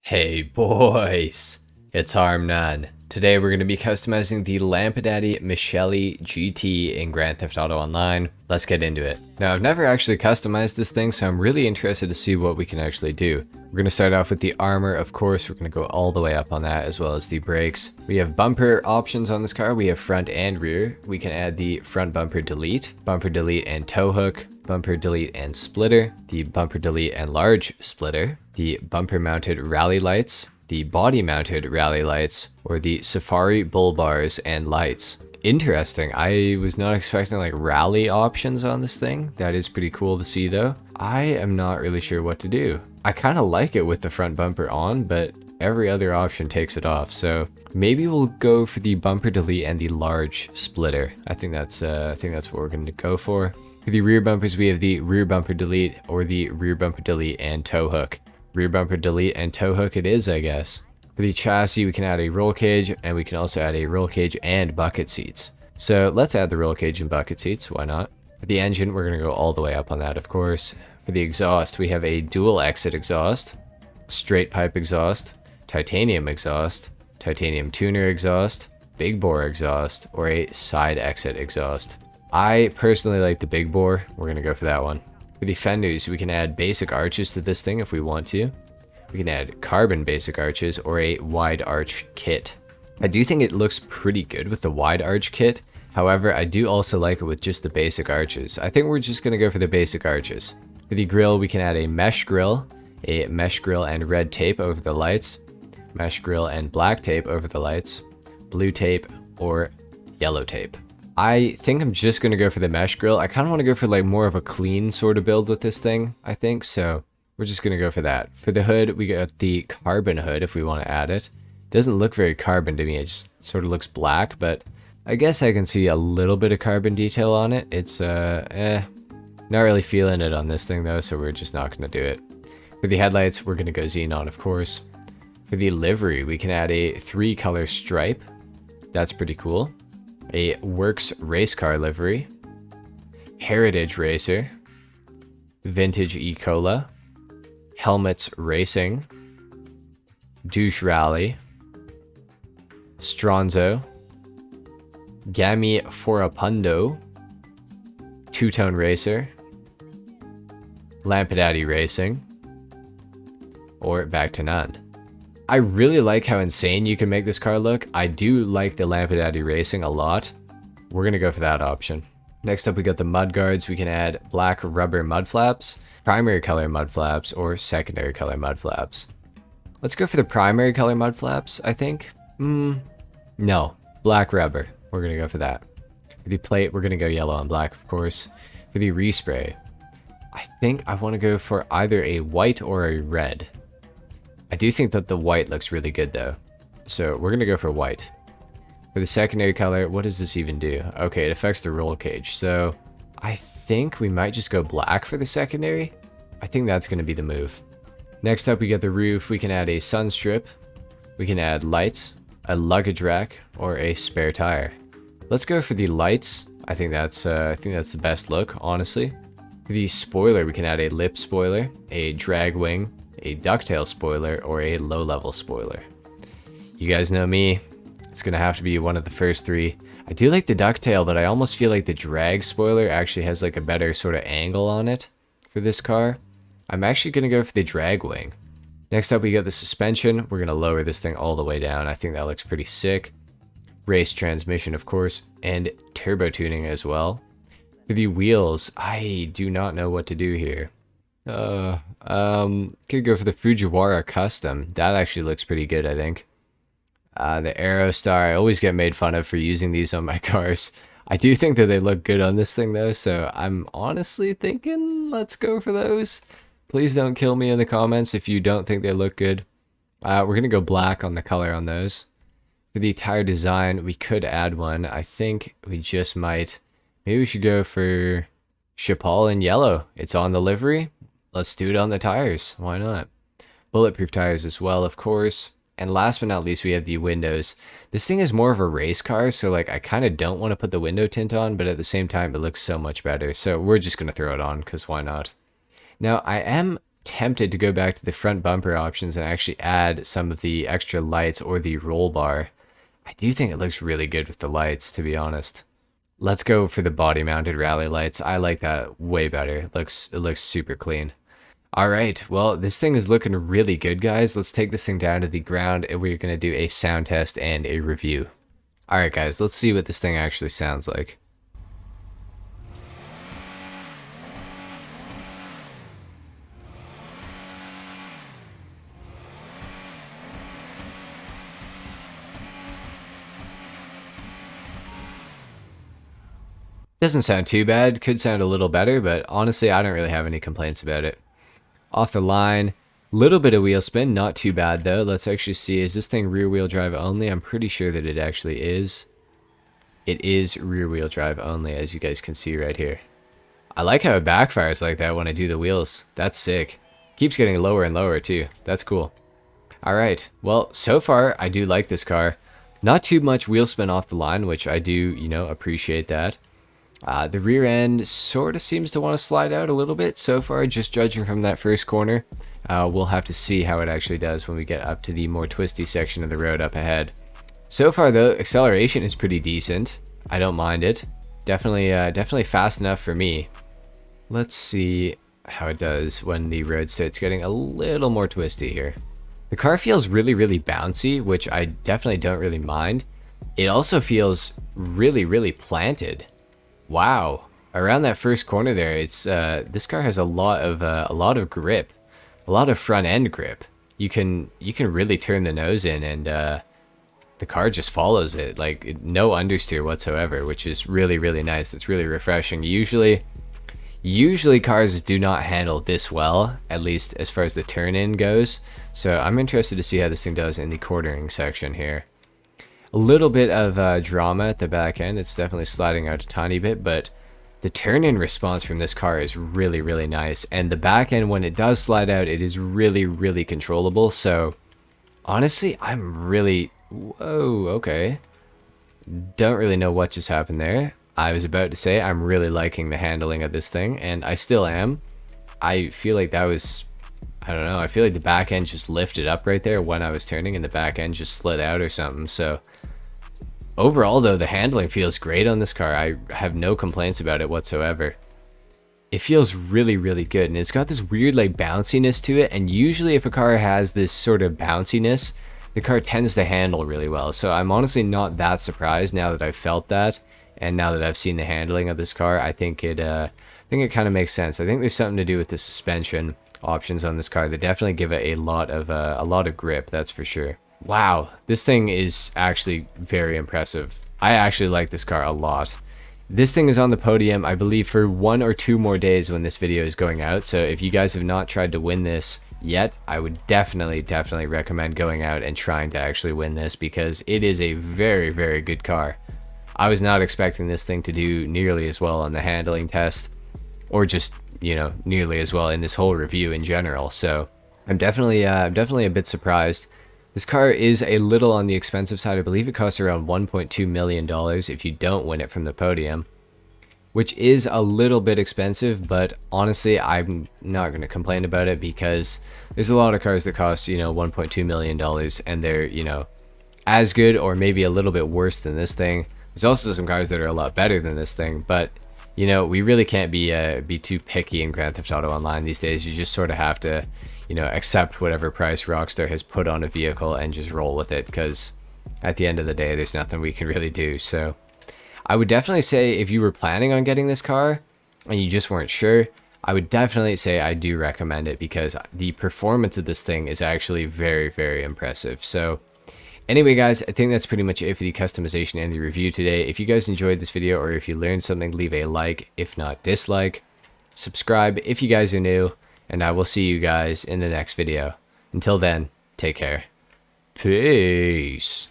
Hey boys, it's HarmNone. Today we're going to be customizing the Lampadati Michelli GT in Grand Theft Auto Online. Let's get into it. Now I've never actually customized this thing, so I'm really interested to see what we can actually do. We're going to start off with the armor, of course. We're going to go all the way up on that, as well as the brakes. We have bumper options on this car. We have front and rear. We can add the front bumper delete and tow hook, bumper delete and splitter, the bumper delete and large splitter, the bumper mounted rally lights, the body mounted rally lights, or the safari bull bars and lights. Interesting. I was not expecting like rally options on this thing. That is pretty cool to see though. I am not really sure what to do. I kind of like it with the front bumper on, but every other option takes it off. So maybe we'll go for the bumper delete and the large splitter. I think that's what we're going to go for. For the rear bumpers, we have the rear bumper delete or the rear bumper delete and tow hook. Rear bumper delete and tow hook it is, I guess. For the chassis, we can add a roll cage, and we can also add a roll cage and bucket seats. So let's add the roll cage and bucket seats, why not? For the engine, we're going to go all the way up on that, of course. For the exhaust, we have a dual exit exhaust, straight pipe exhaust, titanium tuner exhaust, big bore exhaust, or a side exit exhaust. I personally like the big bore. We're going to go for that one. For the fenders, we can add basic arches to this thing if we want to. We can add carbon basic arches or a wide arch kit. I do think it looks pretty good with the wide arch kit. However, I do also like it with just the basic arches. I think we're just going to go for the basic arches. For the grille, we can add a mesh grille and red tape over the lights, mesh grille and black tape over the lights, blue tape or yellow tape. I think I'm just going to go for the mesh grille. I kind of want to go for like more of a clean sort of build with this thing, I think. So we're just going to go for that. For the hood, we got the carbon hood if we want to add it. Doesn't look very carbon to me. It just sort of looks black, but I guess I can see a little bit of carbon detail on it. It's, not really feeling it on this thing though, so we're just not going to do it. For the headlights, we're going to go xenon, of course. For the livery, we can add a 3-color stripe. That's pretty cool. A Works race car livery, Heritage Racer, Vintage E-Cola, Helmets Racing, Douche Rally, Stronzo, Gammy Forapundo, Two-Tone Racer, Lampadati Racing, or back to none. I really like how insane you can make this car look. I do like the Lampadati Racing a lot. We're going to go for that option. Next up, we got the mud guards. We can add black rubber mud flaps, primary color mud flaps, or secondary color mud flaps. Let's go for the primary color mud flaps, I think. No, black rubber. We're going to go for that. For the plate, we're going to go yellow and black, of course. For the respray, I think I want to go for either a white or a red. I do think that the white looks really good though. So we're going to go for white. For the secondary color, what does this even do? Okay, it affects the roll cage. So I think we might just go black for the secondary. I think that's going to be the move. Next up, we get the roof. We can add a sun strip. We can add lights, a luggage rack, or a spare tire. Let's go for the lights. I think that's the best look, honestly. For the spoiler, we can add a lip spoiler, a drag wing, a ducktail spoiler, or a low-level spoiler. You guys know me. It's gonna have to be one of the first three. I do like the ducktail, but I almost feel like the drag spoiler actually has like a better sort of angle on it for this car. I'm actually gonna go for the drag wing. Next up, we got the suspension. We're gonna lower this thing all the way down. I think that looks pretty sick. Race transmission, of course, and turbo tuning as well. For the wheels, I do not know what to do here. Could go for the Fujiwara Custom. That actually looks pretty good, I think. The Aerostar, I always get made fun of for using these on my cars. I do think that they look good on this thing though, so I'm honestly thinking let's go for those. Please don't kill me in the comments if you don't think they look good. We're gonna go black on the color on those. For the tire design, we could add one. I think we just might. Maybe we should go for Chapal in yellow. It's on the livery. Let's do it on the tires. Why not? Bulletproof tires as well, of course. And last but not least, we have the windows. This thing is more of a race car, so like I kind of don't want to put the window tint on, but at the same time, it looks so much better. So we're just going to throw it on, because why not? Now, I am tempted to go back to the front bumper options and actually add some of the extra lights or the roll bar. I do think it looks really good with the lights, to be honest. Let's go for the body mounted rally lights. I like that way better. It looks super clean. All right, well, this thing is looking really good, guys. Let's take this thing down to the ground and we're going to do a sound test and a review. All right, guys, let's see what this thing actually sounds like. Doesn't sound too bad. Could sound a little better, but honestly, I don't really have any complaints about it. Off the line, little bit of wheel spin, not too bad though. Let's actually see, is this thing rear wheel drive only? I'm pretty sure that it actually is. It is rear wheel drive only, as you guys can see right here. I like how it backfires like that when I do the wheels. That's sick. Keeps getting lower and lower too. That's cool. Alright, well, so far I do like this car. Not too much wheel spin off the line, which I do, you know, appreciate that. The rear end sort of seems to want to slide out a little bit so far, just judging from that first corner. We'll have to see how it actually does when we get up to the more twisty section of the road up ahead. So far though, acceleration is pretty decent. I don't mind it. Definitely fast enough for me. Let's see how it does when the road starts getting a little more twisty here. The car feels really, really bouncy, which I definitely don't really mind. It also feels really, really planted. Wow, around that first corner there, it's this car has a lot of grip, a lot of front end grip. You can really turn the nose in, and the car just follows it, like no understeer whatsoever, which is really, really nice. It's really refreshing. Usually cars do not handle this well, at least as far as the turn in goes. So I'm interested to see how this thing does in the quartering section here. A little bit of drama at the back end. It's definitely sliding out a tiny bit, but the turn-in response from this car is really, really nice. And the back end, when it does slide out, it is really, really controllable. So honestly, I'm really... Whoa, okay. Don't really know what just happened there. I was about to say I'm really liking the handling of this thing, and I still am. I feel like that was... I don't know, I feel like the back end just lifted up right there when I was turning and the back end just slid out or something. So overall though, the handling feels great on this car. I have no complaints about it whatsoever. It feels really, really good, and it's got this weird like bounciness to it, and usually if a car has this sort of bounciness, the car tends to handle really well. So I'm honestly not that surprised now that I've felt that, and now that I've seen the handling of this car. I think it kind of makes sense. I think there's something to do with the suspension options on this car that definitely give it a lot of grip, that's for sure. Wow, this thing is actually very impressive. I actually like this car a lot. This thing is on the podium, I believe, for 1 or 2 more days when this video is going out. So if you guys have not tried to win this yet, I would definitely recommend going out and trying to actually win this, because it is a very, very good car. I was not expecting this thing to do nearly as well on the handling test, or just, you know, nearly as well in this whole review in general. So I'm definitely a bit surprised. This car is a little on the expensive side. I believe it costs around $1.2 million if you don't win it from the podium, which is a little bit expensive, but honestly, I'm not going to complain about it, because there's a lot of cars that cost, you know, $1.2 million, and they're, you know, as good or maybe a little bit worse than this thing. There's also some cars that are a lot better than this thing, but you know, we really can't be too picky in Grand Theft Auto Online these days. You just sort of have to, you know, accept whatever price Rockstar has put on a vehicle and just roll with it, because at the end of the day, there's nothing we can really do. So I would definitely say if you were planning on getting this car and you just weren't sure, I would definitely say I do recommend it, because the performance of this thing is actually very, very impressive. So anyway, guys, I think that's pretty much it for the customization and the review today. If you guys enjoyed this video, or if you learned something, leave a like, if not dislike. Subscribe if you guys are new, and I will see you guys in the next video. Until then, take care. Peace.